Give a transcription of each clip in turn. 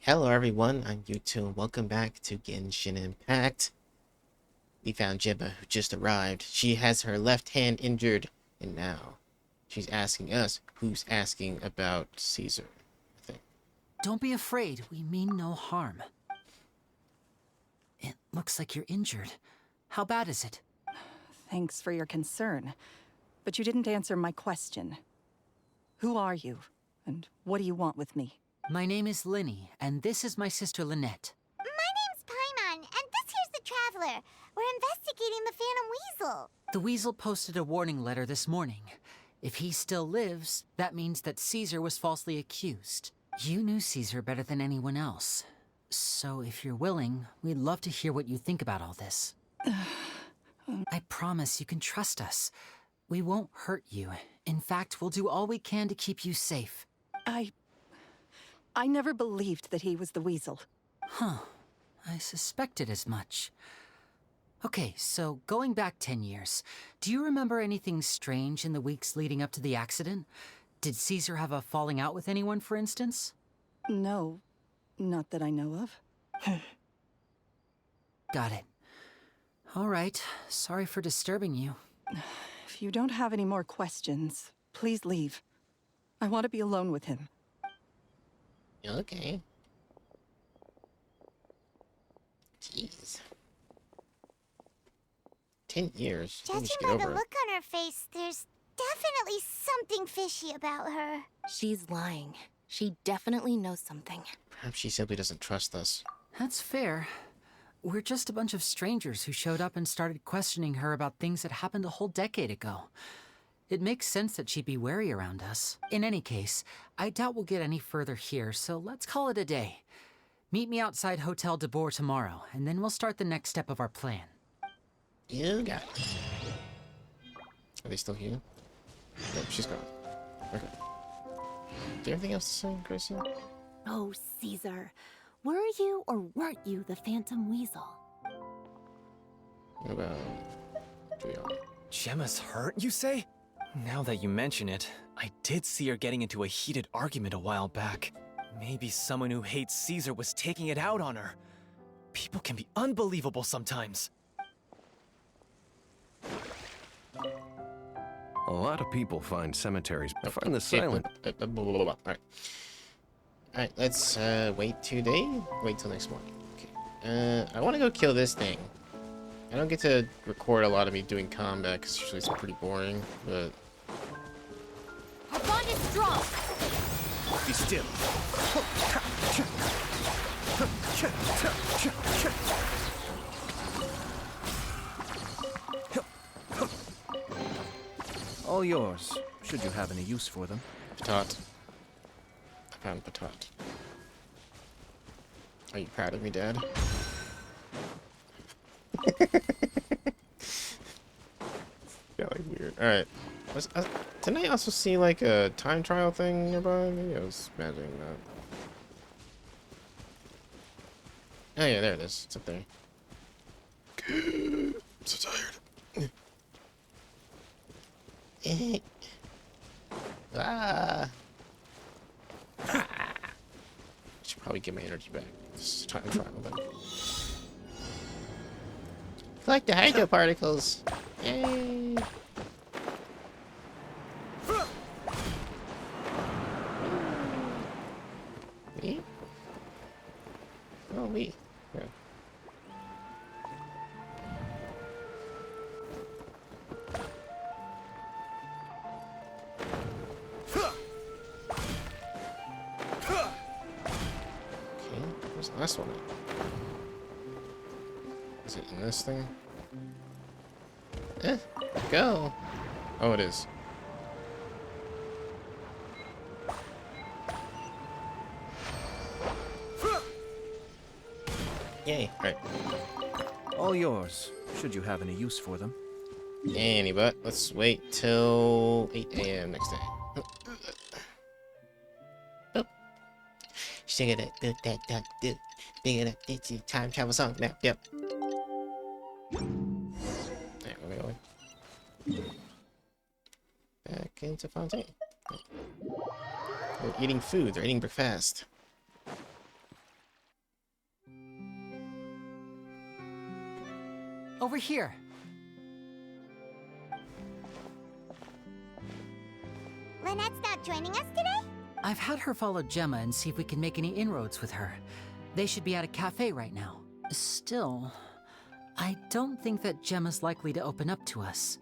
Hello everyone, I'm YouTube and welcome back to Genshin Impact. We found Jibba who just arrived. She has her left hand injured and now she's asking us who's asking about Caesar, I think. Don't be afraid, we mean no harm. It looks like you're injured. How bad is it? Thanks for your concern, but you didn't answer my question. Who are you, and what do you want with me? My name is Linny, and this is my sister Lynette. My name's Paimon, and this here's the Traveler. We're investigating the Phantom Weasel. The Weasel posted a warning letter this morning. If he still lives, that means that Caesar was falsely accused. You knew Caesar better than anyone else. So if you're willing, we'd love to hear what you think about all this. I promise you can trust us. We won't hurt you. In fact, we'll do all we can to keep you safe. I never believed that he was the Weasel. Huh. I suspected as much. Okay, so going back 10 years, do you remember anything strange in the weeks leading up to the accident? Did Caesar have a falling out with anyone, for instance? No, not that I know of. Got it. All right, sorry for disturbing you. If you don't have any more questions, please leave. I want to be alone with him. Okay. Jeez. 10 years. I think we Judging should by get the over it. look on her face, there's definitely something fishy about her. She's lying. She definitely knows something. Perhaps she simply doesn't trust us. That's fair. We're just a bunch of strangers who showed up and started questioning her about things that happened a whole decade ago. It makes sense that she'd be wary around us. In any case, I doubt we'll get any further here, so let's call it a day. Meet me outside Hotel de Boer tomorrow, and then we'll start the next step of our plan. You got it. Are they still here? Nope, she's gone. Okay. Do you have anything else to say, Gracie? Oh, Caesar. Were you or weren't you the Phantom Weasel? What about Juliana? Gemma's hurt, you say? Now that you mention it, I did see her getting into a heated argument a while back. Maybe someone who hates Caesar was taking it out on her. People can be unbelievable sometimes. A lot of people find cemeteries, but find the silent. Alright. Alright, let's wait today. Wait till next morning. Okay. I want to go kill this thing. I don't get to record a lot of me doing combat because usually it's pretty boring, but... Our bond is strong! Be still. All yours, should you have any use for them. Patat. I found Patat. Are you proud of me, Dad? Yeah, like weird. Alright. Didn't I also see like a time trial thing nearby? Maybe I was imagining that. Oh yeah, there it is. It's up there. I'm so tired. Ah. Should probably get my energy back. This is time trial then. Collect the hydro particles. Yay. Me? Oh, me. Yeah. Okay, where's the last one at? Is it in this thing? Go! Oh, it is. Yay. Alright. All yours, should you have any use for them. Any but let's wait till 8 a.m. next day. Oh. Sing it, do that, do. Big it up, it's a time travel song now. Yep. There we go. Back into Fontaine. They're eating food. They're eating breakfast. over here. Lynette's not joining us today? I've had her follow Gemma and see if we can make any inroads with her. They should be at a cafe right now. Still, I don't think that Gemma's likely to open up to us.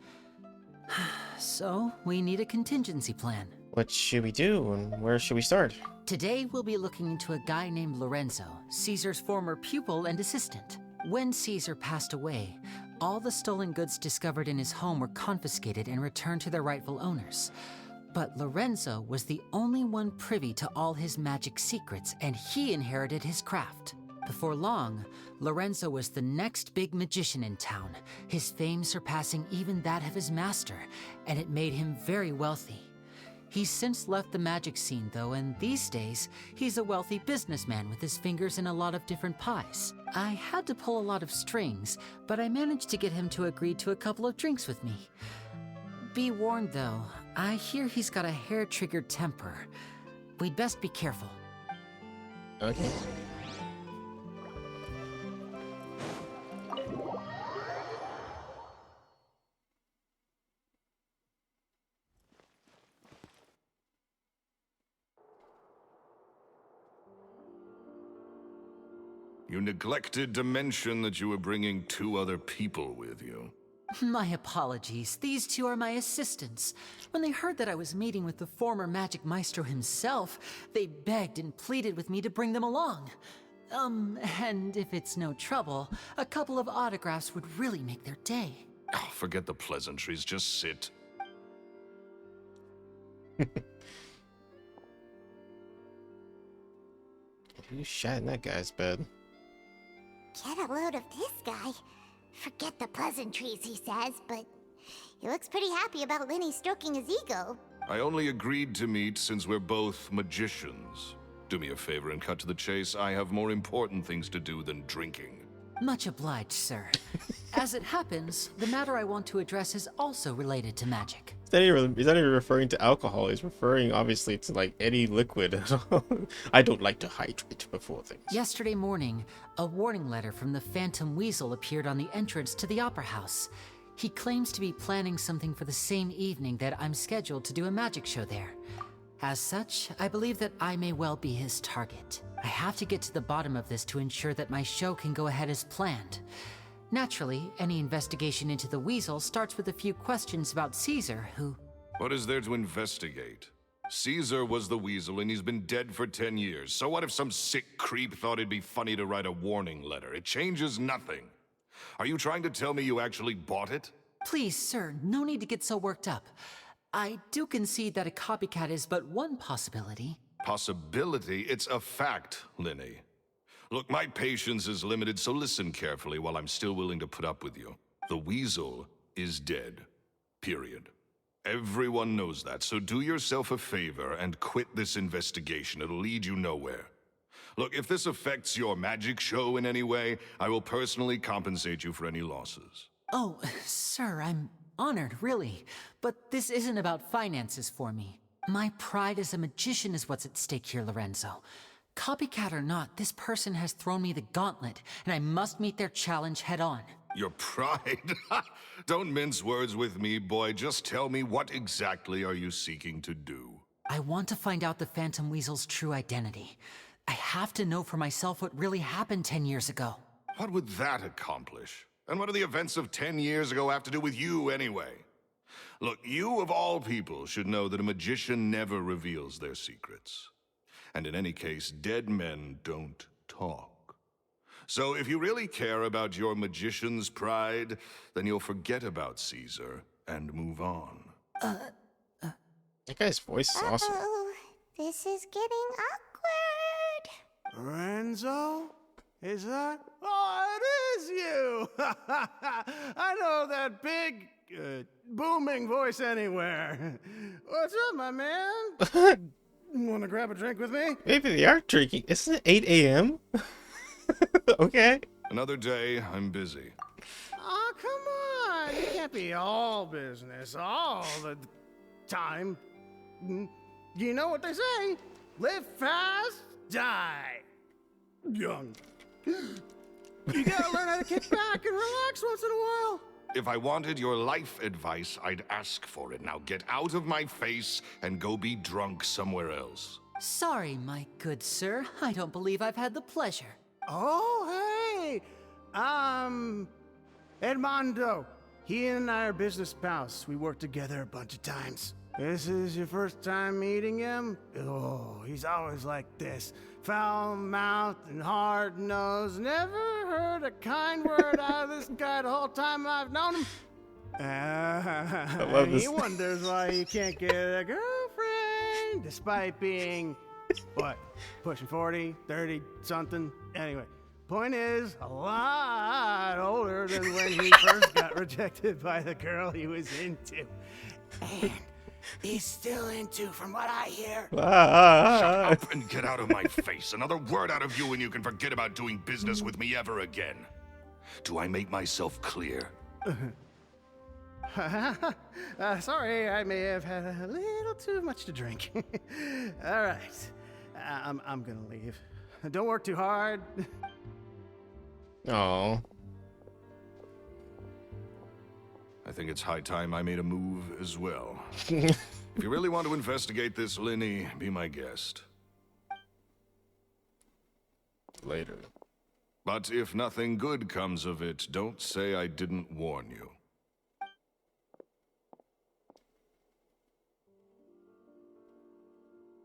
So, we need a contingency plan. What should we do, and where should we start? Today, we'll be looking into a guy named Lorenzo, Caesar's former pupil and assistant. When Caesar passed away, all the stolen goods discovered in his home were confiscated and returned to their rightful owners. But Lorenzo was the only one privy to all his magic secrets, and he inherited his craft. Before long, Lorenzo was the next big magician in town, his fame surpassing even that of his master, and it made him very wealthy. He's since left the magic scene though, and these days, he's a wealthy businessman with his fingers in a lot of different pies. I had to pull a lot of strings, but I managed to get him to agree to a couple of drinks with me. Be warned though, I hear he's got a hair-triggered temper. We'd best be careful. Okay. You neglected to mention that you were bringing 2 other people with you. My apologies. These 2 are my assistants. When they heard that I was meeting with the former magic maestro himself, they begged and pleaded with me to bring them along. And if it's no trouble, a couple of autographs would really make their day. Oh, forget the pleasantries, just sit. Who's shot in that guy's bed? Get a load of this guy. Forget the pleasantries, he says, but he looks pretty happy about Lenny stroking his ego. I only agreed to meet since we're both magicians. Do me a favor and cut to the chase. I have more important things to do than drinking. Much obliged, sir. As it happens, the matter I want to address is also related to magic. He's not even referring to alcohol. He's referring, obviously, to, like, any liquid. I don't like to hydrate before things. Yesterday morning, a warning letter from the Phantom Weasel appeared on the entrance to the Opera House. He claims to be planning something for the same evening that I'm scheduled to do a magic show there. As such, I believe that I may well be his target. I have to get to the bottom of this to ensure that my show can go ahead as planned. Naturally, any investigation into the Weasel starts with a few questions about Caesar, who... What is there to investigate? Caesar was the Weasel and he's been dead for 10 years. So what if some sick creep thought it'd be funny to write a warning letter? It changes nothing. Are you trying to tell me you actually bought it? Please, sir, no need to get so worked up. I do concede that a copycat is but one possibility. Possibility? It's a fact, Linny. Look, my patience is limited, so listen carefully while I'm still willing to put up with you. The Weasel is dead. Period. Everyone knows that, so do yourself a favor and quit this investigation. It'll lead you nowhere. Look, if this affects your magic show in any way, I will personally compensate you for any losses. Oh, sir, I'm honored, really. But this isn't about finances for me. My pride as a magician is what's at stake here, Lorenzo. Copycat or not, this person has thrown me the gauntlet, and I must meet their challenge head on. Your pride? Don't mince words with me, boy. Just tell me, what exactly are you seeking to do? I want to find out the Phantom Weasel's true identity. I have to know for myself what really happened 10 years ago. What would that accomplish? And what do the events of 10 years ago have to do with you anyway? Look, you of all people should know that a magician never reveals their secrets. And in any case, dead men don't talk. So if you really care about your magician's pride, then you'll forget about Caesar and move on. That guy's voice is awesome. Uh-oh, this is getting awkward. Lorenzo? Is that? Oh, it is you! I know that big, booming voice anywhere. What's up, my man? Want to grab a drink with me? Maybe they are drinking. Isn't it 8 a.m.? Okay. Another day, I'm busy. Oh, come on! You can't be all business all the time. You know what they say? Live fast, die young. You gotta learn how to kick back and relax once in a while. If I wanted your life advice, I'd ask for it. Now get out of my face and go be drunk somewhere else. Sorry, my good sir. I don't believe I've had the pleasure. Oh, hey! Edmondo. He and I are business pals. We worked together a bunch of times. This is your first time meeting him? Oh, he's always like this. Foul-mouthed and hard-nosed. Never heard a kind word out of this guy the whole time I've known him. I love this. He wonders why he can't get a girlfriend, despite being, what, pushing 40, 30, something? Anyway, point is, a lot older than when he first got rejected by the girl he was into. And he's still into, from what I hear. Shut up and get out of my face. Another word out of you and you can forget about doing business with me ever again. Do I make myself clear? Sorry, I may have had a little too much to drink. All right, I'm gonna leave. Don't work too hard. Oh. I think it's high time I made a move as well. If you really want to investigate this, Linny, be my guest. Later. But if nothing good comes of it, don't say I didn't warn you.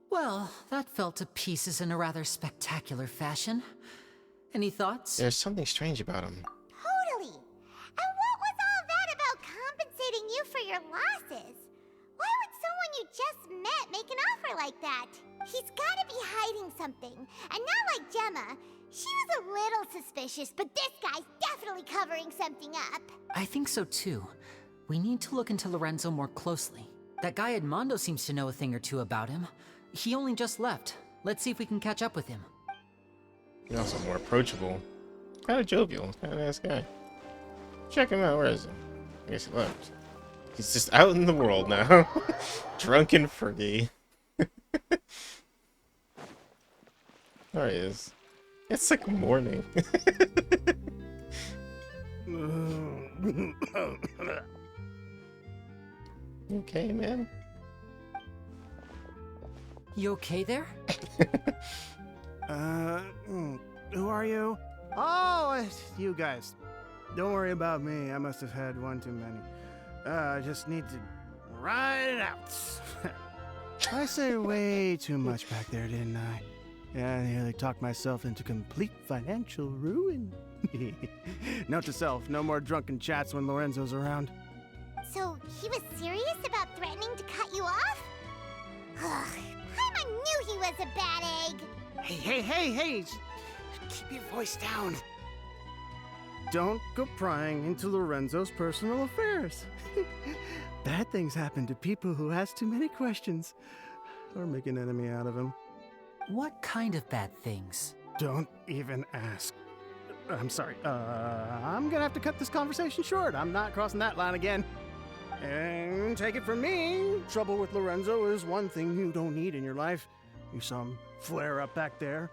Well, that fell to pieces in a rather spectacular fashion. Any thoughts? There's something strange about him. Totally. And what was all that about compensating you for your losses? Why would someone you just met make an offer like that? He's gotta be hiding something. And not like Gemma. She was a little suspicious, but this guy's definitely covering something up. I think so too. We need to look into Lorenzo more closely. That guy Edmondo seems to know a thing or two about him. He only just left. Let's see if we can catch up with him. He's also more approachable. Kind of jovial. Kind of nice guy. Check him out. Where is he? I guess he left. He's just out in the world now. Drunk and free. There he is. It's like morning. You okay, man? You okay there? Who are you? Oh, it's you guys. Don't worry about me. I must have had one too many. I just need to ride it out. I said way too much back there, didn't I? Yeah, I nearly talked myself into complete financial ruin. Note to self, no more drunken chats when Lorenzo's around. So, he was serious about threatening to cut you off? Ugh, Paimon knew he was a bad egg. Hey! Keep your voice down. Don't go prying into Lorenzo's personal affairs. Bad things happen to people who ask too many questions or make an enemy out of him. What kind of bad things? Don't even ask. I'm sorry. I'm gonna have to cut this conversation short. I'm not crossing that line again. And take it from me, trouble with Lorenzo is one thing you don't need in your life. You saw him flare up back there.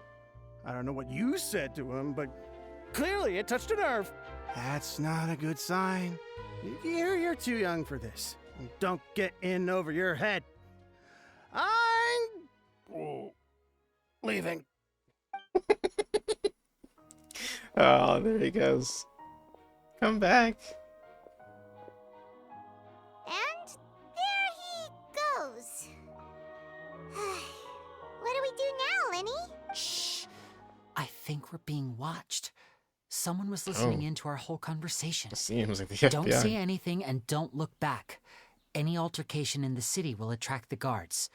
I don't know what you said to him, but clearly it touched a nerve. That's not a good sign. You're too young for this. Don't get in over your head. I'm leaving. Oh, there he goes. Come back. And there he goes. What do we do now, Lenny? Shh! I think we're being watched. Someone was listening in to our whole conversation. Seems like the FBI. Don't say anything and don't look back. Any altercation in the city will attract the guards.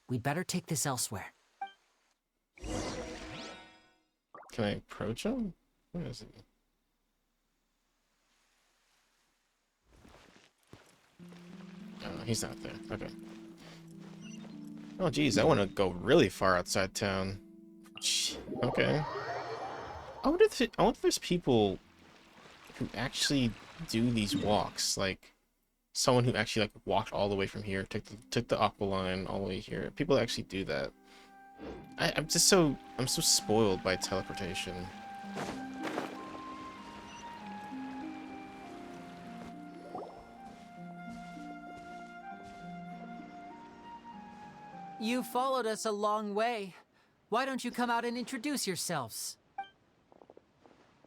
We'd better take this elsewhere. Can I approach him? Where is he? Oh, he's not there. Okay. Oh, geez, I want to go really far outside town. Okay. I wonder if there's people who actually do these walks. Like, someone who actually like walked all the way from here, took the aqua line all the way here. People actually do that. I'm so spoiled by teleportation. You followed us a long way. Why don't you come out and introduce yourselves?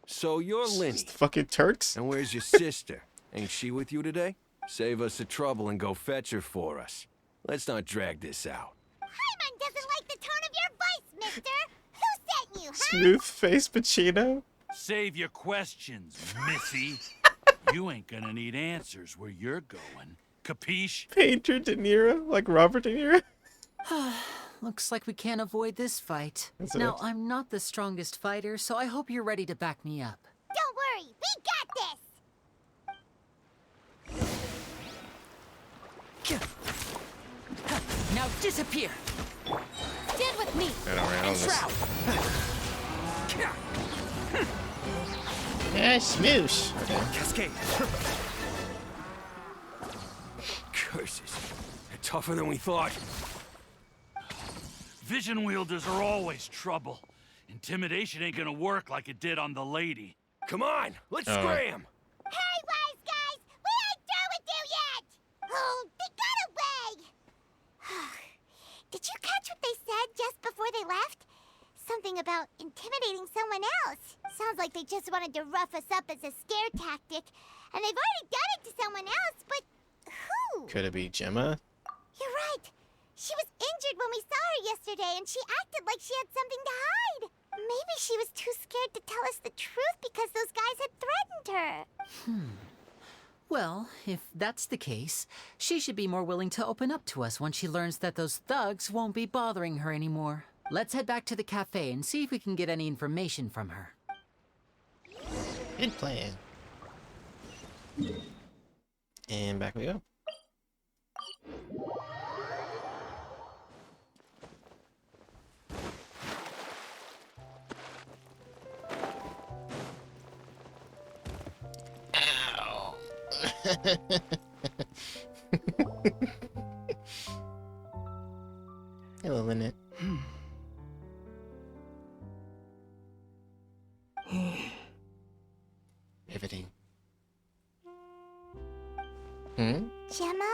So you're Lenny. Just fucking Turks. And where's your sister? Ain't she with you today? Save us the trouble and go fetch her for us. Let's not drag this out. Paimon doesn't like the tone of your voice, mister! Who sent you, huh? Smooth face Pacino. Save your questions, Missy. You ain't gonna need answers where you're going. Capiche? Painter De Niro, like Robert De Niro. Looks like we can't avoid this fight. That's Now, it. I'm not the strongest fighter, so I hope you're ready to back me up. Don't worry, we got this! Now disappear! Stand with me. Right around And this. shroud! Yeah, smoosh. Okay. Cascade. Curses. They're tougher than we thought. Vision wielders are always trouble. Intimidation ain't gonna work like it did on the lady. Come on, let's Oh. scram. Hey, wise guys! We ain't through with you yet! Oh, they got away! Did you catch what they said just before they left? Something about intimidating someone else. Sounds like they just wanted to rough us up as a scare tactic. And they've already done it to someone else, but who? Could it be Gemma? You're right. She was injured when we saw her yesterday, and she acted like she had something to hide. Maybe she was too scared to tell us the truth because those guys had threatened her. Well, if that's the case, she should be more willing to open up to us once she learns that those thugs won't be bothering her anymore. Let's head back to the cafe and see if we can get any information from her. Good plan. And back we go. Ow. Hello, Lynette. Riveting. Gemma?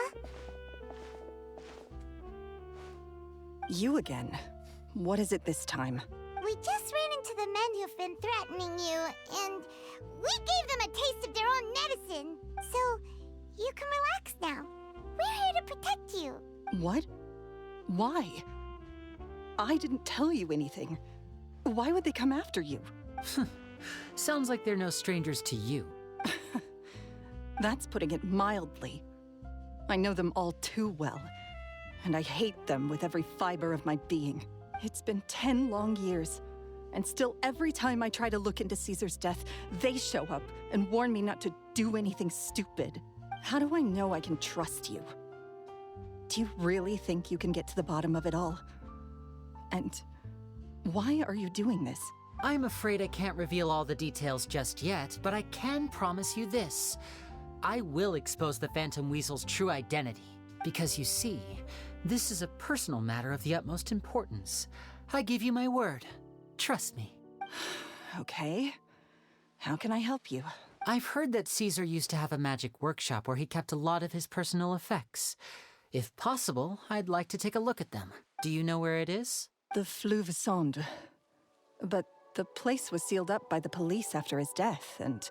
You again. What is it this time? We just ran into the men who've been threatening you, and we gave them a taste of their own medicine. So, you can relax now. We're here to protect you. What? Why? I didn't tell you anything. Why would they come after you? Sounds like they're no strangers to you. That's putting it mildly. I know them all too well, and I hate them with every fiber of my being. It's been 10 long years, and still every time I try to look into Caesar's death, they show up and warn me not to do anything stupid. How do I know I can trust you? Do you really think you can get to the bottom of it all? And why are you doing this? I'm afraid I can't reveal all the details just yet, but I can promise you this. I will expose the Phantom Weasel's true identity, because you see, this is a personal matter of the utmost importance. I give you my word. Trust me. Okay. How can I help you? I've heard that Caesar used to have a magic workshop where he kept a lot of his personal effects. If possible, I'd like to take a look at them. Do you know where it is? The Fleuve Sonde. But the place was sealed up by the police after his death, and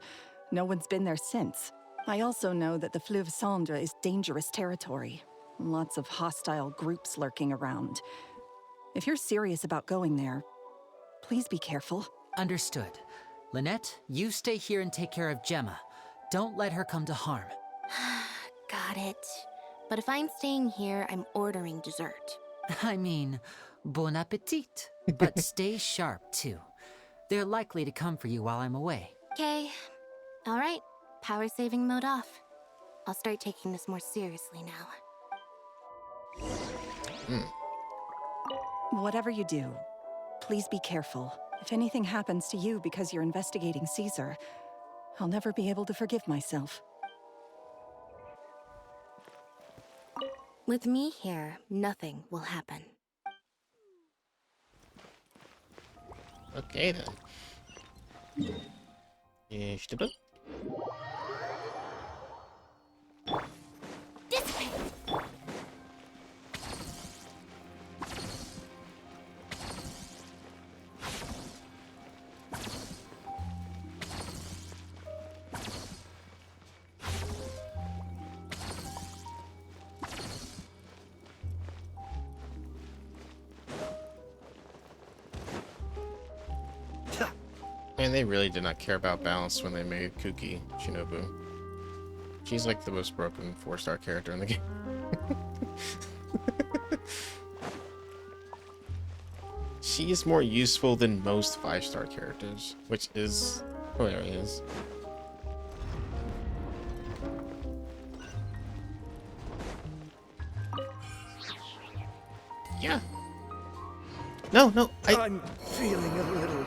no one's been there since. I also know that the Fleuve Sonde is dangerous territory. Lots of hostile groups lurking around. If you're serious about going there, please be careful. Understood. Lynette, you stay here and take care of Gemma. Don't let her come to harm. Got it. But if I'm staying here, I'm ordering dessert. I mean, bon appetit. But stay sharp, too. They're likely to come for you while I'm away. Okay. All right. Power saving mode off. I'll start taking this more seriously now. Whatever you do, please be careful. If anything happens to you because you're investigating Caesar, I'll never be able to forgive myself. With me here, nothing will happen. Okay then. Yes, the book. This way! And they really did not care about balance when they made Kuki Shinobu. She's like the most broken 4-star character in the game. She is more useful than most 5-star characters, which is hilarious. Yeah. No, I'm feeling a little.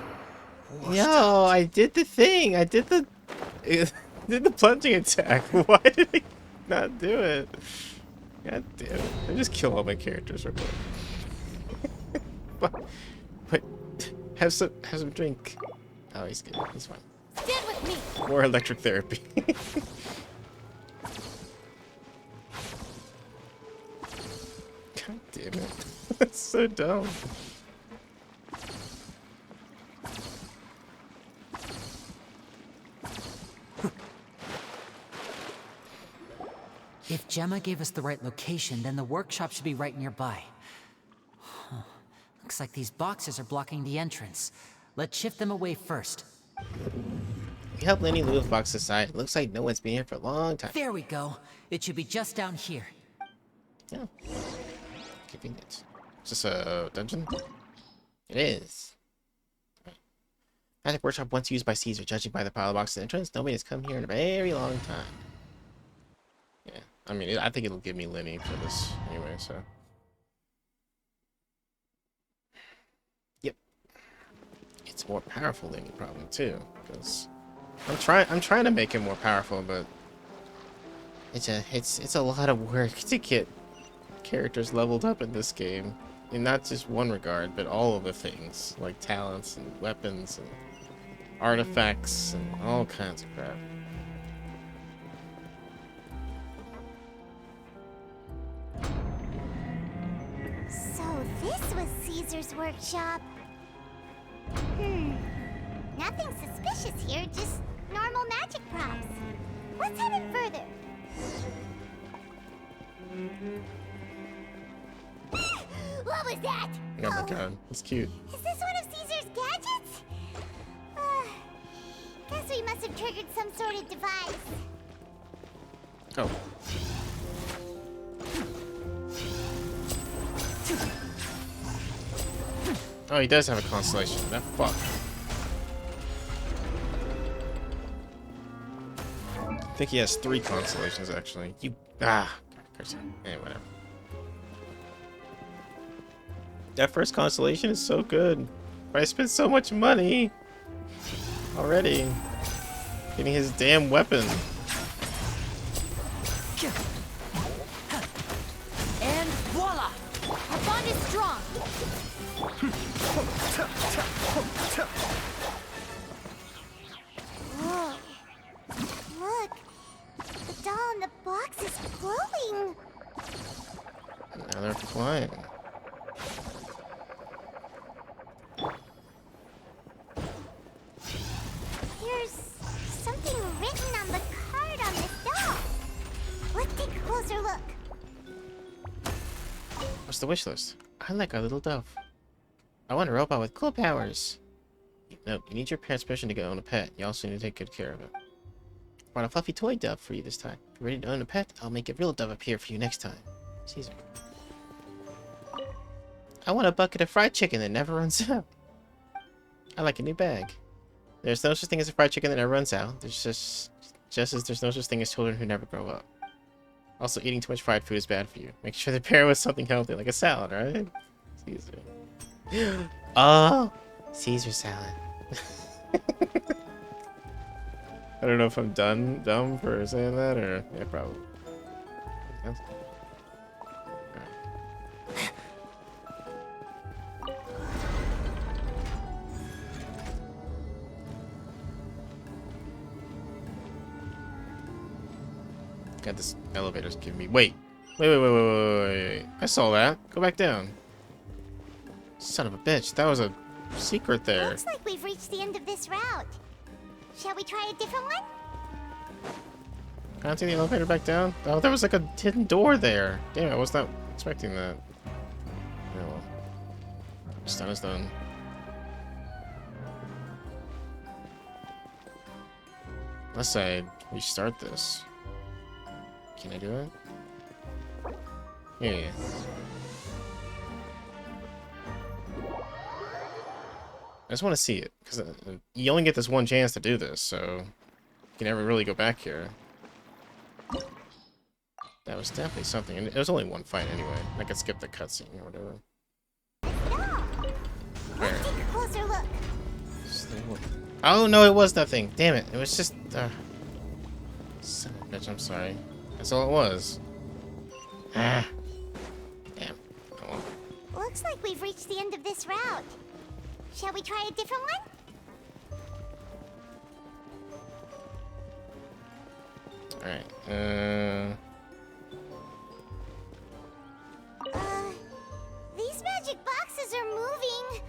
Yo, I did the thing. I did the did the plunging attack. Why did he not do it? God damn it. I just kill all my characters real quick. But have some drink. Oh, he's good. He's fine. Stand with me. More electric therapy. God damn it. That's so dumb. If Gemma gave us the right location, then the workshop should be right nearby. Huh. Looks like these boxes are blocking the entrance. Let's shift them away first. We help Lenny move box aside. It looks like no one's been here for a long time. There we go. It should be just down here. Yeah. Convenient. Is this a dungeon? It is. Magic workshop once used by Caesar. Judging by the pile of boxes at the entrance, nobody has come here in a very long time. Yeah. I mean, I think it'll give me Lenny for this anyway, so. Yep. It's more powerful Lenny probably too, because I'm trying to make him more powerful, but it's a lot of work to get characters leveled up in this game. In not just one regard, but all of the things, like talents and weapons and artifacts and all kinds of crap. So this was Caesar's workshop. Nothing suspicious here, just normal magic props. Let's head in further. What was that? Oh my god, it's cute. Is this one of Caesar's gadgets? Guess we must have triggered some sort of device. Oh. Oh, he does have a constellation. That fuck. I think he has 3 constellations actually. You Hey, whatever. That first constellation is so good. But I spent so much money already getting his damn weapon. And voila! Our bond is strong. Whoa. Look. The doll in the box is glowing. Now they're flying. There's something written on the card on this doll. Let's take a closer look. What's the wish list? I like our little dove. I want a robot with cool powers. No, you need your parents' permission to go own a pet. You also need to take good care of it. Brought a fluffy toy dove for you this time. If you're ready to own a pet, I'll make a real dove appear for you next time. Caesar. I want a bucket of fried chicken that never runs out. I like a new bag. There's no such thing as a fried chicken that never runs out. There's just as there's no such thing as children who never grow up. Also, eating too much fried food is bad for you. Make sure to pair with something healthy, like a salad, right? Caesar. Oh! Caesar salad. I don't know if I'm dumb for saying that, or... Yeah, probably. Right. God, this elevator's giving me... Wait. Wait. I saw that. Go back down. Son of a bitch. That was a secret there. Looks like we've reached the end of this route. Shall we try a different one? Can I take the elevator back down? Oh, there was like a hidden door there. Damn, I was not expecting that. Oh well. It's done is done. Unless I restart this. Can I do it? Yeah. I just want to see it, because you only get this one chance to do this, so you can never really go back here. That was definitely something, and it was only one fight anyway. I could skip the cutscene or whatever. Let's take a closer look. Oh no, it was nothing. Damn it! It was just. Son of a bitch! I'm sorry. That's all it was. Ah. Damn. Oh well. Looks like we've reached the end of this route. Shall we try a different one? Alright. These magic boxes are moving.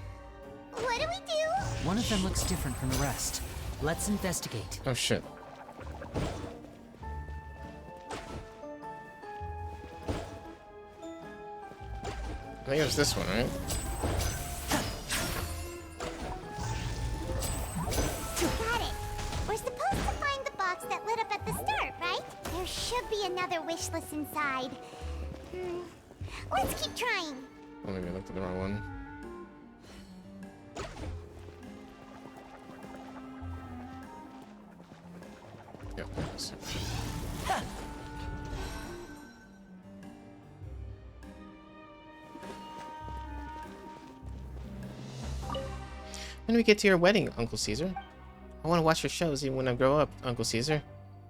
What do we do? One of them looks different from the rest. Let's investigate. Oh shit. I think it was this one, right? Got it. We're supposed to find the box that lit up at the start, right? There should be another wish list inside. Let's keep trying. Oh, maybe I looked at the wrong one. Yep. When do we get to your wedding, Uncle Caesar? I want to watch your shows even when I grow up, Uncle Caesar. Do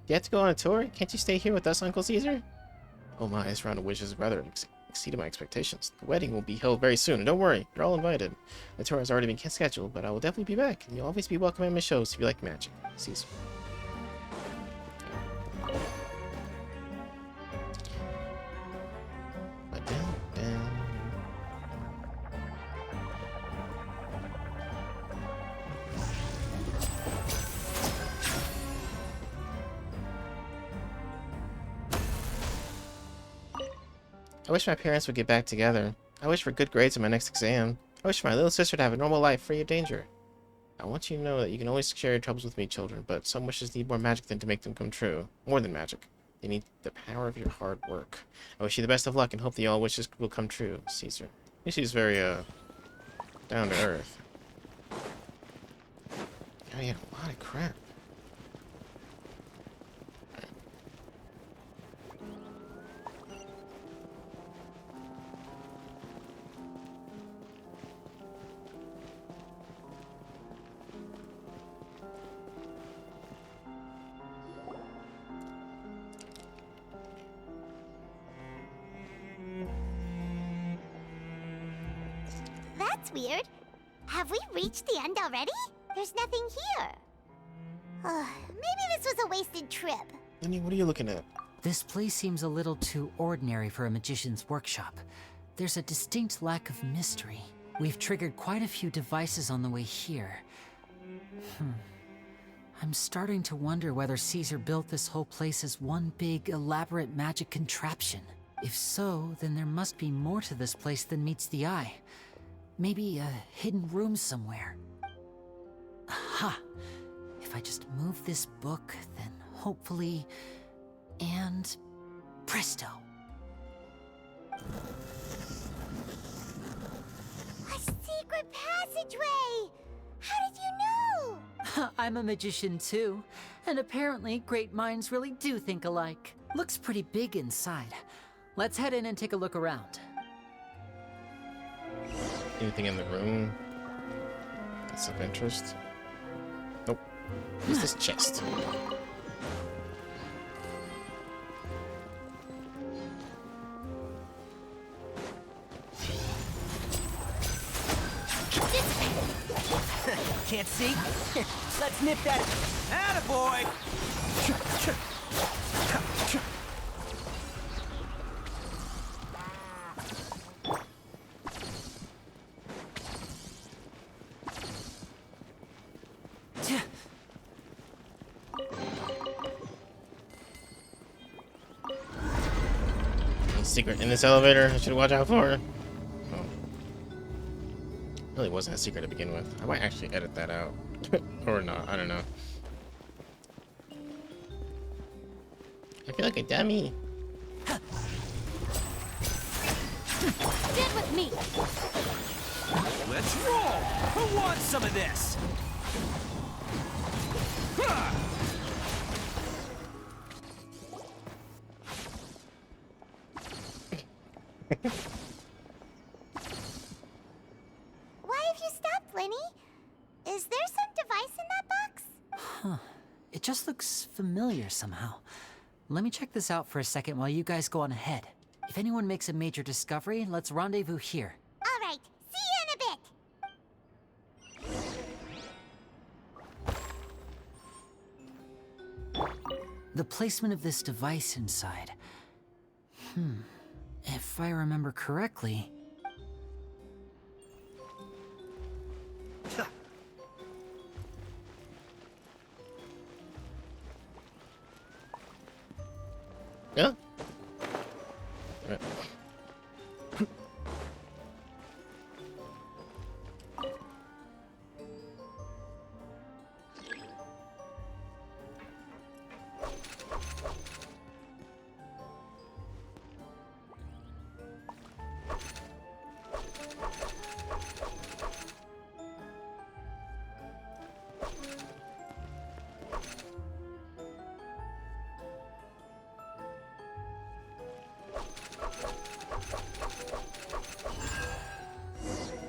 you have to go on a tour? Can't you stay here with us, Uncle Caesar? Oh my, this round of wishes rather exceeded my expectations. The wedding will be held very soon, and don't worry, you're all invited. The tour has already been scheduled, but I will definitely be back, and you'll always be welcome at my shows if you like magic. Caesar. I wish my parents would get back together. I wish for good grades in my next exam. I wish for my little sister to have a normal life free of danger. I want you to know that you can always share your troubles with me, children, but some wishes need more magic than to make them come true. More than magic. They need the power of your hard work. I wish you the best of luck and hope that all wishes will come true, Caesar. She's very, down to earth. God, he had a lot of crap. That's weird. Have we reached the end already? There's nothing here. Maybe this was a wasted trip. Lenny, what are you looking at? This place seems a little too ordinary for a magician's workshop. There's a distinct lack of mystery. We've triggered quite a few devices on the way here. I'm starting to wonder whether Caesar built this whole place as one big, elaborate magic contraption. If so, then there must be more to this place than meets the eye. Maybe a hidden room somewhere. Aha! If I just move this book, then hopefully... and... presto! A secret passageway! How did you know? I'm a magician too, and apparently great minds really do think alike. Looks pretty big inside. Let's head in and take a look around. Anything in the room that's of interest? Nope. What's this chest? Can't see? Let's nip that. Attaboy! Secret in this elevator. I should watch out for. Oh. Really wasn't a secret to begin with. I might actually edit that out. Or not. I don't know. I feel like a dummy. Stand with me! Let's roll! Who wants some of this? Why have you stopped, Lenny? Is there some device in that box? Huh. It just looks familiar somehow. Let me check this out for a second while you guys go on ahead. If anyone makes a major discovery, let's rendezvous here. All right, see you in a bit. The placement of this device inside. If I remember correctly... Yeah.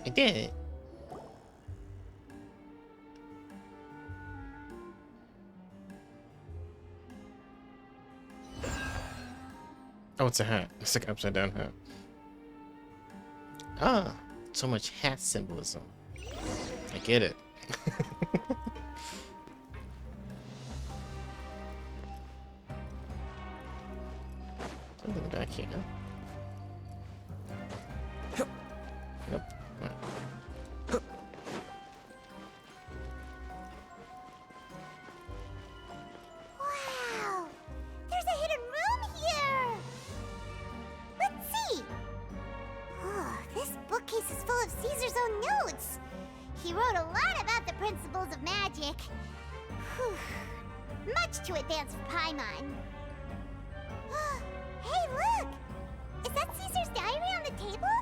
I did it. Oh, it's a hat. It's like an upside down hat. Ah, so much hat symbolism. I get it. Something back here. Yep. Wow! There's a hidden room here! Let's see! Oh, this bookcase is full of Caesar's own notes! He wrote a lot about the principles of magic. Whew. Much too advanced for Paimon. Hey, look! Is that Caesar's diary on the table?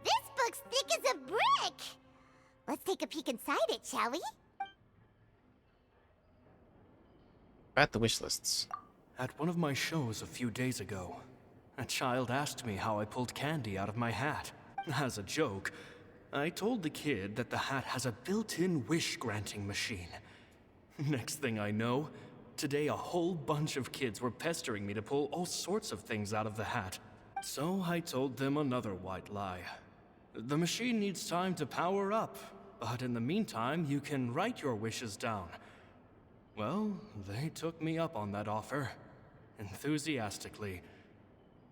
This book's thick as a brick! Let's take a peek inside it, shall we? About the wish lists. At one of my shows a few days ago, a child asked me how I pulled candy out of my hat. As a joke, I told the kid that the hat has a built-in wish-granting machine. Next thing I know, today a whole bunch of kids were pestering me to pull all sorts of things out of the hat. So I told them another white lie. The machine needs time to power up, but in the meantime, you can write your wishes down. Well, they took me up on that offer, enthusiastically.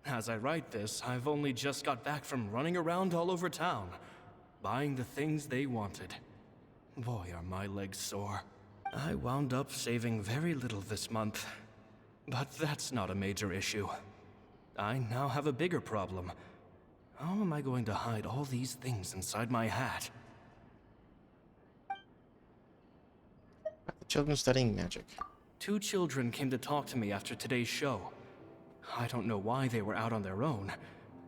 As I write this, I've only just got back from running around all over town, buying the things they wanted. Boy, are my legs sore. I wound up saving very little this month, but that's not a major issue. I now have a bigger problem. How am I going to hide all these things inside my hat? The children studying magic. 2 children came to talk to me after today's show. I don't know why they were out on their own.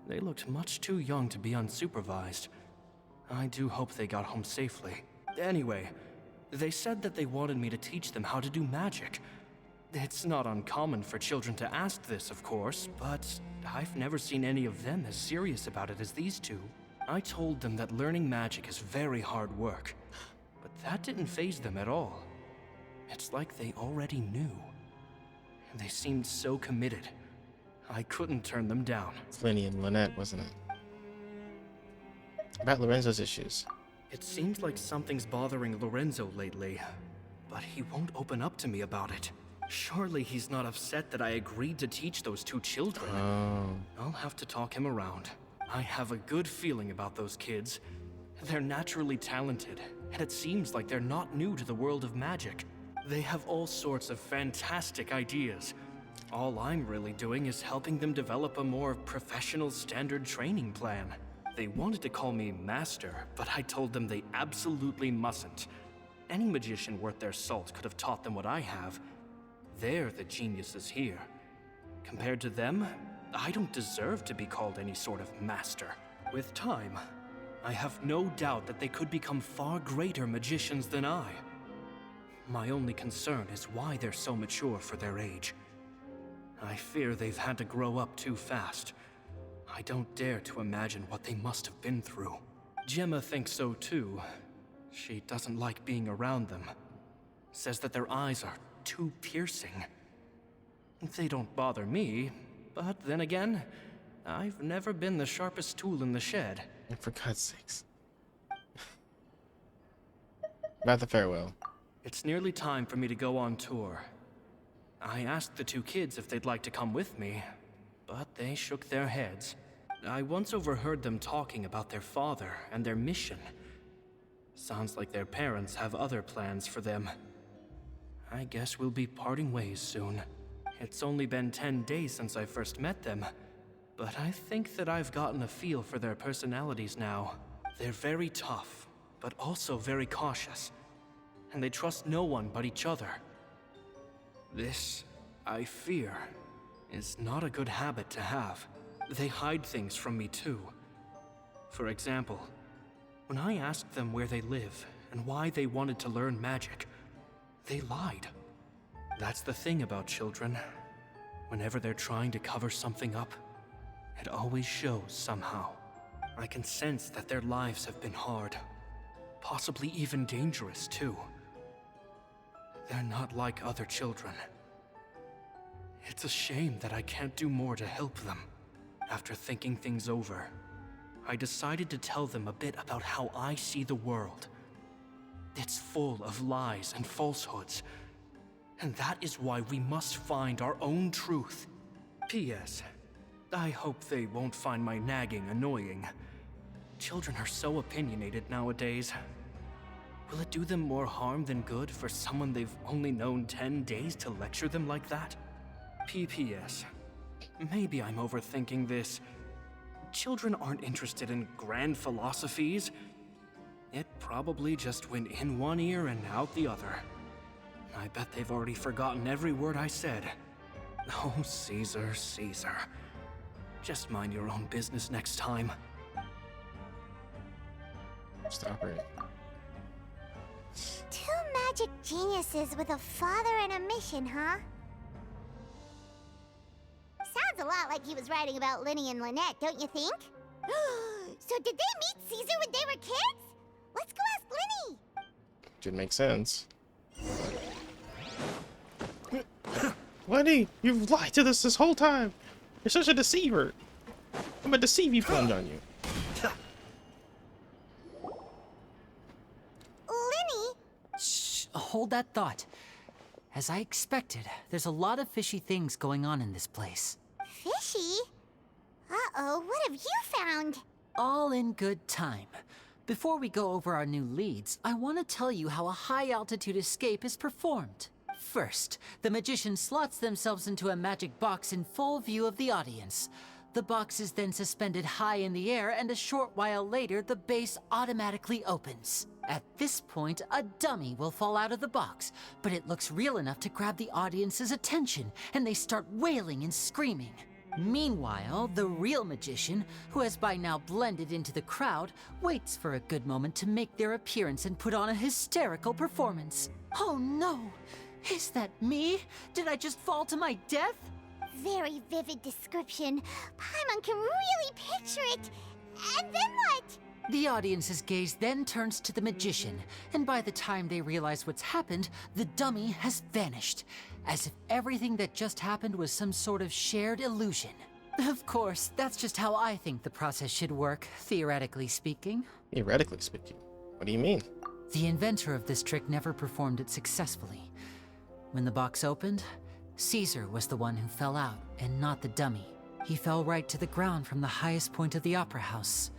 They looked much too young to be unsupervised. I do hope they got home safely. Anyway, they said that they wanted me to teach them how to do magic. It's not uncommon for children to ask this, of course, but I've never seen any of them as serious about it as these 2. I told them that learning magic is very hard work, but that didn't faze them at all. It's like they already knew. They seemed so committed. I couldn't turn them down. It's Lenny and Lynette, wasn't it? About Lorenzo's issues. It seems like something's bothering Lorenzo lately, but he won't open up to me about it. Surely he's not upset that I agreed to teach those 2 children. Oh. I'll have to talk him around. I have a good feeling about those kids. They're naturally talented, and it seems like they're not new to the world of magic. They have all sorts of fantastic ideas. All I'm really doing is helping them develop a more professional standard training plan. They wanted to call me Master, but I told them they absolutely mustn't. any magician worth their salt could have taught them what I have. They're the geniuses here. Compared to them, I don't deserve to be called any sort of master. With time, I have no doubt that they could become far greater magicians than I. My only concern is why they're so mature for their age. I fear they've had to grow up too fast. I don't dare to imagine what they must have been through. Gemma thinks so too. She doesn't like being around them. Says that their eyes are too piercing. They don't bother me, but then again, I've never been the sharpest tool in the shed. And for God's sakes. About the farewell. It's nearly time for me to go on tour. I asked the two kids if they'd like to come with me, but they shook their heads. I once overheard them talking about their father and their mission. Sounds like their parents have other plans for them. I guess we'll be parting ways soon. It's only been 10 days since I first met them, but I think that I've gotten a feel for their personalities now. They're very tough, but also very cautious, and they trust no one but each other. This, I fear, is not a good habit to have. They hide things from me too. For example, when I asked them where they live and why they wanted to learn magic, they lied. That's the thing about children. Whenever they're trying to cover something up, it always shows somehow. I can sense that their lives have been hard, possibly even dangerous too. They're not like other children. It's a shame that I can't do more to help them. After thinking things over, I decided to tell them a bit about how I see the world. It's full of lies and falsehoods, and that is why we must find our own truth. P.S. I hope they won't find my nagging annoying. Children are so opinionated nowadays. Will it do them more harm than good for someone they've only known 10 days to lecture them like that? P.P.S. Maybe I'm overthinking this. Children aren't interested in grand philosophies. It probably just went in one ear and out the other. I bet they've already forgotten every word I said. Oh, Caesar, Caesar. Just mind your own business next time. Stop it. Two magic geniuses with a father and a mission, huh? Sounds a lot like he was writing about Linny and Lynette, don't you think? So did they meet Caesar when they were kids? Let's go ask Linny! Should make sense. Lenny, you've lied to us this whole time. You're such a deceiver. I'm a deceive you plunge on you. Linny? Shh, hold that thought. As I expected, there's a lot of fishy things going on in this place. Fishy? Uh-oh, what have you found? All in good time. Before we go over our new leads, I want to tell you how a high-altitude escape is performed. First, the magician slots themselves into a magic box in full view of the audience. The box is then suspended high in the air, and a short while later, the base automatically opens. At this point, a dummy will fall out of the box, but it looks real enough to grab the audience's attention, and they start wailing and screaming. Meanwhile, the real magician, who has by now blended into the crowd, waits for a good moment to make their appearance and put on a hysterical performance. Oh no! Is that me? Did I just fall to my death? Very vivid description. Paimon can really picture it. And then what? The audience's gaze then turns to the magician, and by the time they realize what's happened, the dummy has vanished, as if everything that just happened was some sort of shared illusion. Of course, that's just how I think the process should work, theoretically speaking. Theoretically speaking? What do you mean? The inventor of this trick never performed it successfully. When the box opened, Caesar was the one who fell out, and not the dummy. He fell right to the ground from the highest point of the opera house.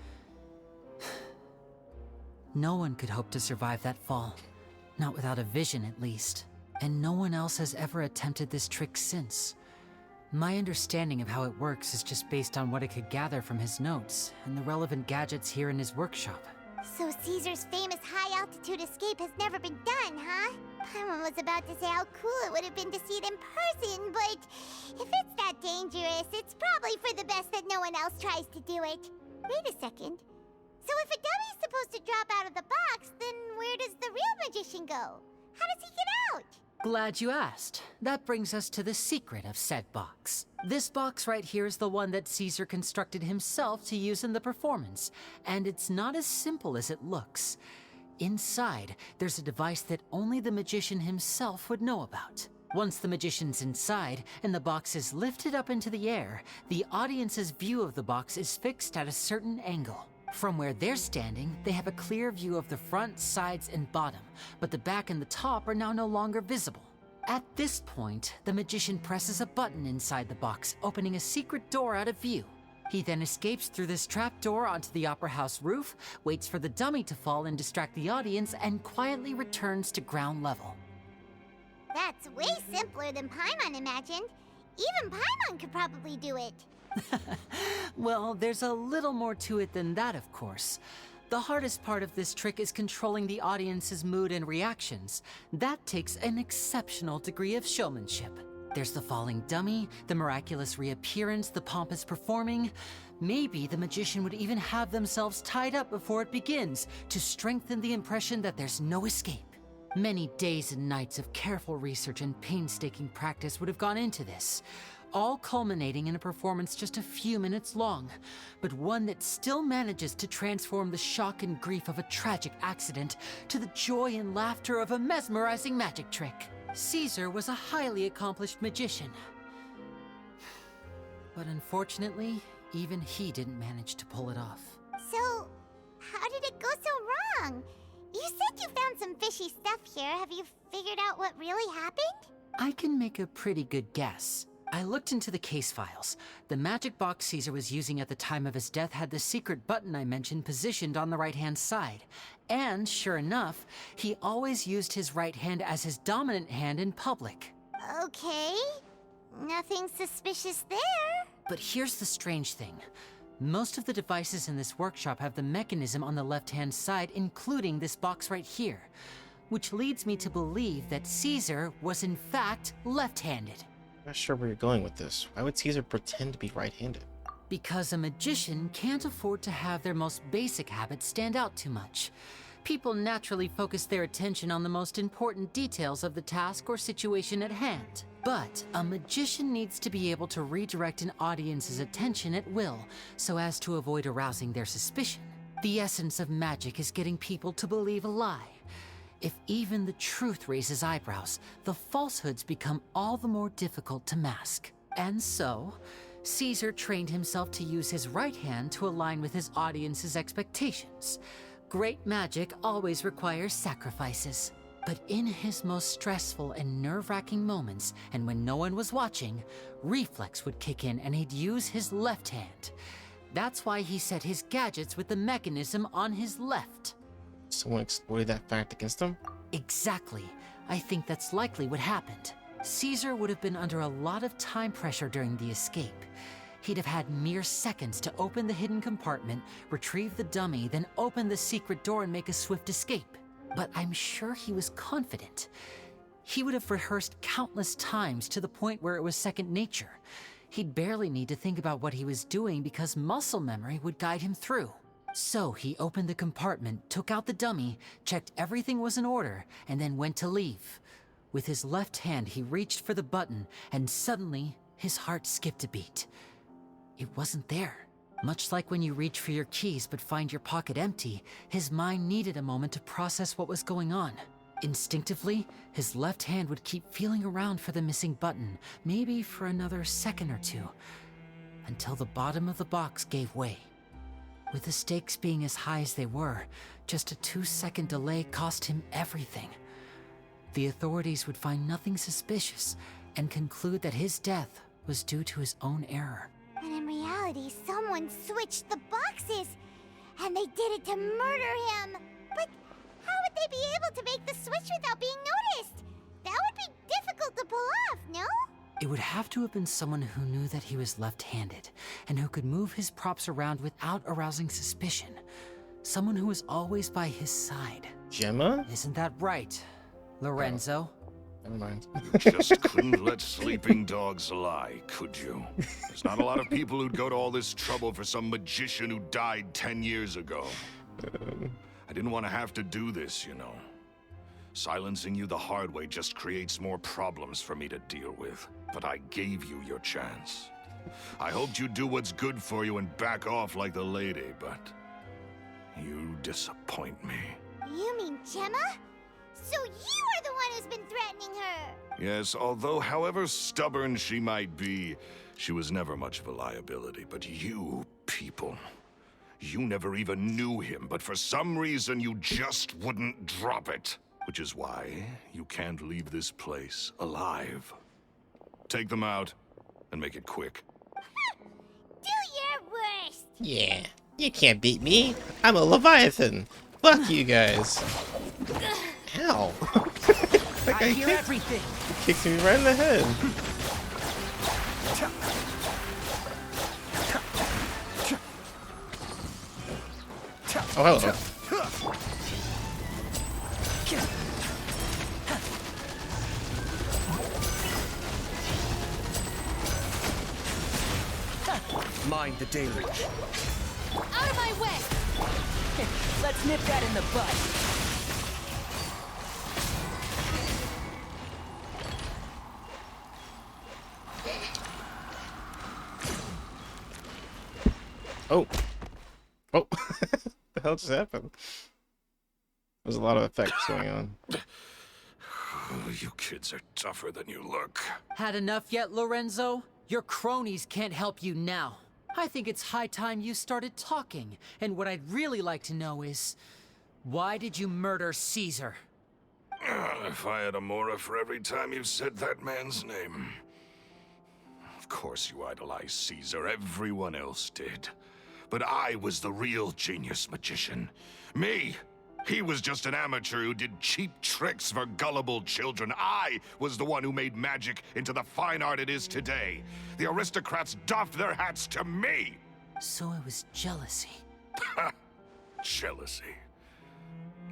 No one could hope to survive that fall. Not without a vision, at least. And no one else has ever attempted this trick since. My understanding of how it works is just based on what I could gather from his notes and the relevant gadgets here in his workshop. So Caesar's famous high-altitude escape has never been done, huh? Paimon was about to say how cool it would have been to see it in person, but if it's that dangerous, it's probably for the best that no one else tries to do it. Wait a second. So if a dummy's supposed to drop out of the box, then where does the real magician go? How does he get out? Glad you asked. That brings us to the secret of said box. This box right here is the one that Caesar constructed himself to use in the performance, and it's not as simple as it looks. Inside, there's a device that only the magician himself would know about. Once the magician's inside and the box is lifted up into the air, the audience's view of the box is fixed at a certain angle. From where they're standing, they have a clear view of the front, sides, and bottom, but the back and the top are now no longer visible. At this point, the magician presses a button inside the box, opening a secret door out of view. He then escapes through this trap door onto the opera house roof, waits for the dummy to fall and distract the audience, and quietly returns to ground level. That's way simpler than Paimon imagined. Even Paimon could probably do it. Well, there's a little more to it than that, of course. The hardest part of this trick is controlling the audience's mood and reactions. That takes an exceptional degree of showmanship. There's the falling dummy, the miraculous reappearance, the pompous performing. Maybe the magician would even have themselves tied up before it begins to strengthen the impression that there's no escape. Many days and nights of careful research and painstaking practice would have gone into this, all culminating in a performance just a few minutes long, but one that still manages to transform the shock and grief of a tragic accident to the joy and laughter of a mesmerizing magic trick. Caesar was a highly accomplished magician, but unfortunately, even he didn't manage to pull it off. So, how did it go so wrong? You said you found some fishy stuff here. Have you figured out what really happened? I can make a pretty good guess. I looked into the case files. The magic box Caesar was using at the time of his death had the secret button I mentioned positioned on the right-hand side. And sure enough, he always used his right hand as his dominant hand in public. Okay. Nothing suspicious there. But here's the strange thing. Most of the devices in this workshop have the mechanism on the left-hand side, including this box right here, which leads me to believe that Caesar was in fact left-handed. I'm not sure where you're going with this. Why would Caesar pretend to be right-handed? Because a magician can't afford to have their most basic habits stand out too much. People naturally focus their attention on the most important details of the task or situation at hand. But a magician needs to be able to redirect an audience's attention at will, so as to avoid arousing their suspicion. The essence of magic is getting people to believe a lie. If even the truth raises eyebrows, the falsehoods become all the more difficult to mask. And so, Caesar trained himself to use his right hand to align with his audience's expectations. Great magic always requires sacrifices. But in his most stressful and nerve-wracking moments, and when no one was watching, reflex would kick in and he'd use his left hand. That's why he set his gadgets with the mechanism on his left. Someone exploited that fact against him? Exactly. I think that's likely what happened. Caesar would have been under a lot of time pressure during the escape. He'd have had mere seconds to open the hidden compartment, retrieve the dummy, then open the secret door and make a swift escape. But I'm sure he was confident. He would have rehearsed countless times to the point where it was second nature. He'd barely need to think about what he was doing because muscle memory would guide him through. So he opened the compartment, took out the dummy, checked everything was in order, and then went to leave. With his left hand, he reached for the button, and suddenly, his heart skipped a beat. It wasn't there. Much like when you reach for your keys but find your pocket empty, his mind needed a moment to process what was going on. Instinctively, his left hand would keep feeling around for the missing button, maybe for another second or two, until the bottom of the box gave way. With the stakes being as high as they were, just a 2-second delay cost him everything. The authorities would find nothing suspicious and conclude that his death was due to his own error. When in reality, someone switched the boxes, and they did it to murder him. But how would they be able to make the switch without being noticed? That would be difficult to pull off, no? It would have to have been someone who knew that he was left-handed, and who could move his props around without arousing suspicion. Someone who was always by his side. Gemma? Isn't that right, Lorenzo? Never mind. Just couldn't let sleeping dogs lie, could you? There's not a lot of people who'd go to all this trouble for some magician who died 10 years ago. I didn't want to have to do this, you know. Silencing you the hard way just creates more problems for me to deal with. But I gave you your chance. I hoped you'd do what's good for you and back off like the lady, but you disappoint me. You mean Gemma? So you are the one who's been threatening her! Yes, although however stubborn she might be, she was never much of a liability. But you people, you never even knew him, but for some reason you just wouldn't drop it. Which is why you can't leave this place alive. Take them out, and make it quick. Do your worst! Yeah, you can't beat me. I'm a Leviathan. Fuck you guys. Ow. That guy I hear everything. kicks me right in the head. Oh, hello. Mind the deluge. Out of my way! Let's nip that in the bud. Oh. Oh. The hell just happened? There's a lot of effects going on. You kids are tougher than you look. Had enough yet, Lorenzo? Your cronies can't help you now. I think it's high time you started talking. And what I'd really like to know is, why did you murder Caesar? If I had a Mora for every time you said that man's name. Of course you idolized Caesar, everyone else did. But I was the real genius magician. Me! He was just an amateur who did cheap tricks for gullible children. I was the one who made magic into the fine art it is today. The aristocrats doffed their hats to me! So it was jealousy. Jealousy.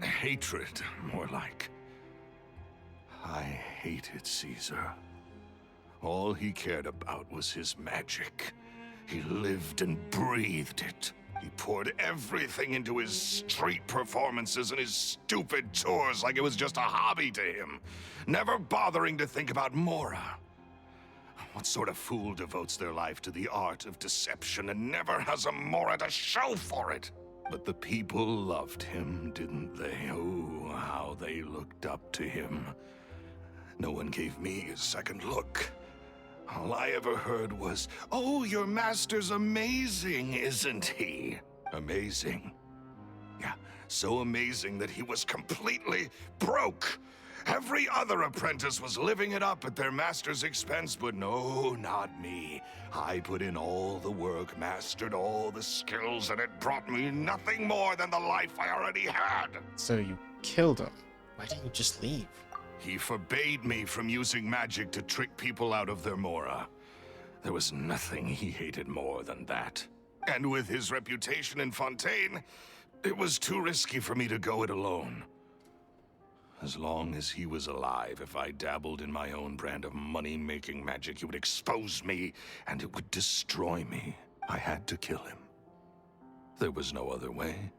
Hatred, more like. I hated Caesar. All he cared about was his magic. He lived and breathed it. He poured everything into his street performances and his stupid tours like it was just a hobby to him, never bothering to think about Mora. What sort of fool devotes their life to the art of deception and never has a Mora to show for it? But the people loved him, didn't they? Oh, how they looked up to him. No one gave me a second look. All I ever heard was, "Oh, your master's amazing, isn't he?" Amazing. Yeah, so amazing that he was completely broke. Every other apprentice was living it up at their master's expense, but no, not me. I put in all the work, mastered all the skills, and it brought me nothing more than the life I already had. So you killed him. Why didn't you just leave? He forbade me from using magic to trick people out of their Mora. There was nothing he hated more than that. And with his reputation in Fontaine, it was too risky for me to go it alone. As long as he was alive, if I dabbled in my own brand of money-making magic, he would expose me, and it would destroy me. I had to kill him. There was no other way.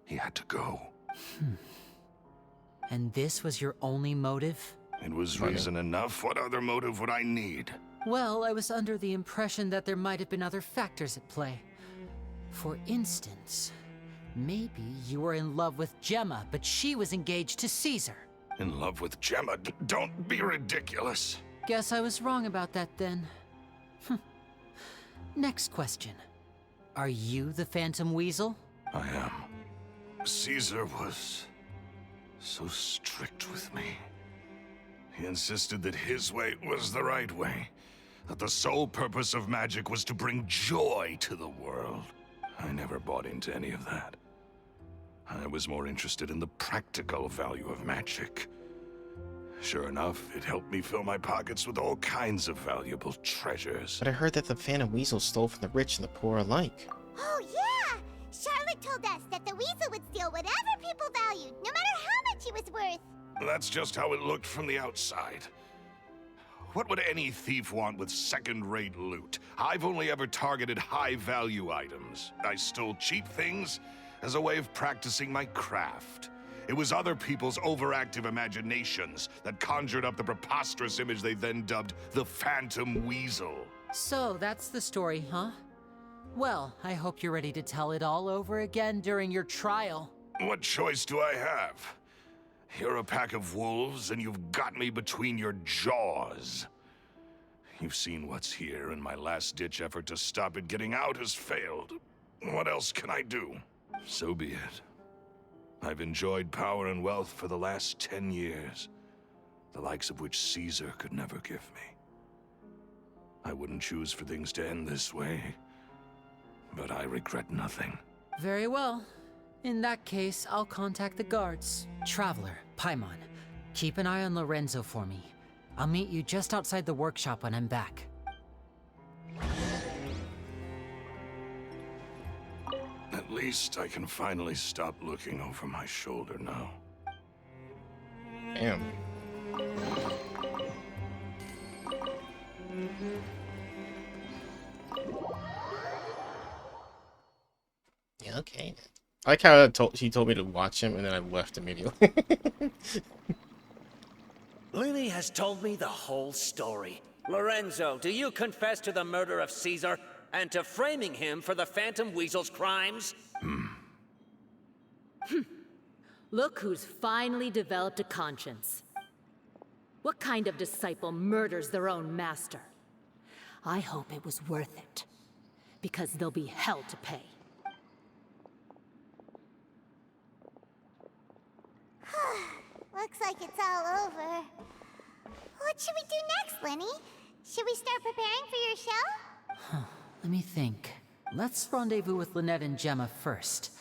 He had to go. And this was your only motive? It was reason enough. What other motive would I need? Well, I was under the impression that there might have been other factors at play. For instance, maybe you were in love with Gemma, but she was engaged to Caesar. In love with Gemma? Don't be ridiculous. Guess I was wrong about that then. Next question. Are you the Phantom Weasel? I am. Caesar was so strict with me. He insisted that his way was the right way, that the sole purpose of magic was to bring joy to the world. I never bought into any of that. I was more interested in the practical value of magic. Sure enough, it helped me fill my pockets with all kinds of valuable treasures. But I heard that the Phantom Weasel stole from the rich and the poor alike. Oh, yeah! Charlotte told us that the weasel would steal whatever people valued, no matter how much it was worth. That's just how it looked from the outside. What would any thief want with second-rate loot? I've only ever targeted high-value items. I stole cheap things as a way of practicing my craft. It was other people's overactive imaginations that conjured up the preposterous image they then dubbed the Phantom Weasel. So that's the story, huh? Well, I hope you're ready to tell it all over again during your trial. What choice do I have? You're a pack of wolves, and you've got me between your jaws. You've seen what's here, and my last-ditch effort to stop it getting out has failed. What else can I do? So be it. I've enjoyed power and wealth for the last 10 years, the likes of which Caesar could never give me. I wouldn't choose for things to end this way, but I regret nothing. Very well. In that case, I'll contact the guards. Traveler, Paimon, keep an eye on Lorenzo for me. I'll meet you just outside the workshop when I'm back. At least I can finally stop looking over my shoulder now. Damn. Yeah, okay. I like how she told me to watch him, and then I left immediately. Lily has told me the whole story. Lorenzo, do you confess to the murder of Caesar and to framing him for the Phantom Weasel's crimes? Look who's finally developed a conscience. What kind of disciple murders their own master? I hope it was worth it, because there'll be hell to pay. Looks like it's all over. What should we do next, Lenny? Should we start preparing for your show? Let me think. Let's rendezvous with Lynette and Gemma first.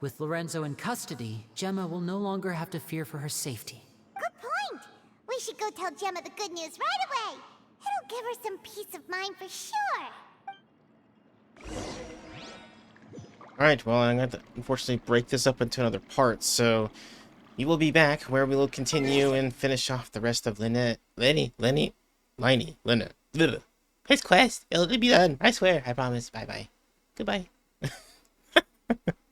With Lorenzo in custody, Gemma will no longer have to fear for her safety. Good point. We should go tell Gemma the good news right away. It'll give her some peace of mind for sure. Alright, well, I'm going to unfortunately break this up into another part, so we will be back where we will continue and finish off the rest of Lynette. Lynette. His quest. It'll be done. I swear. I promise. Bye-bye. Goodbye.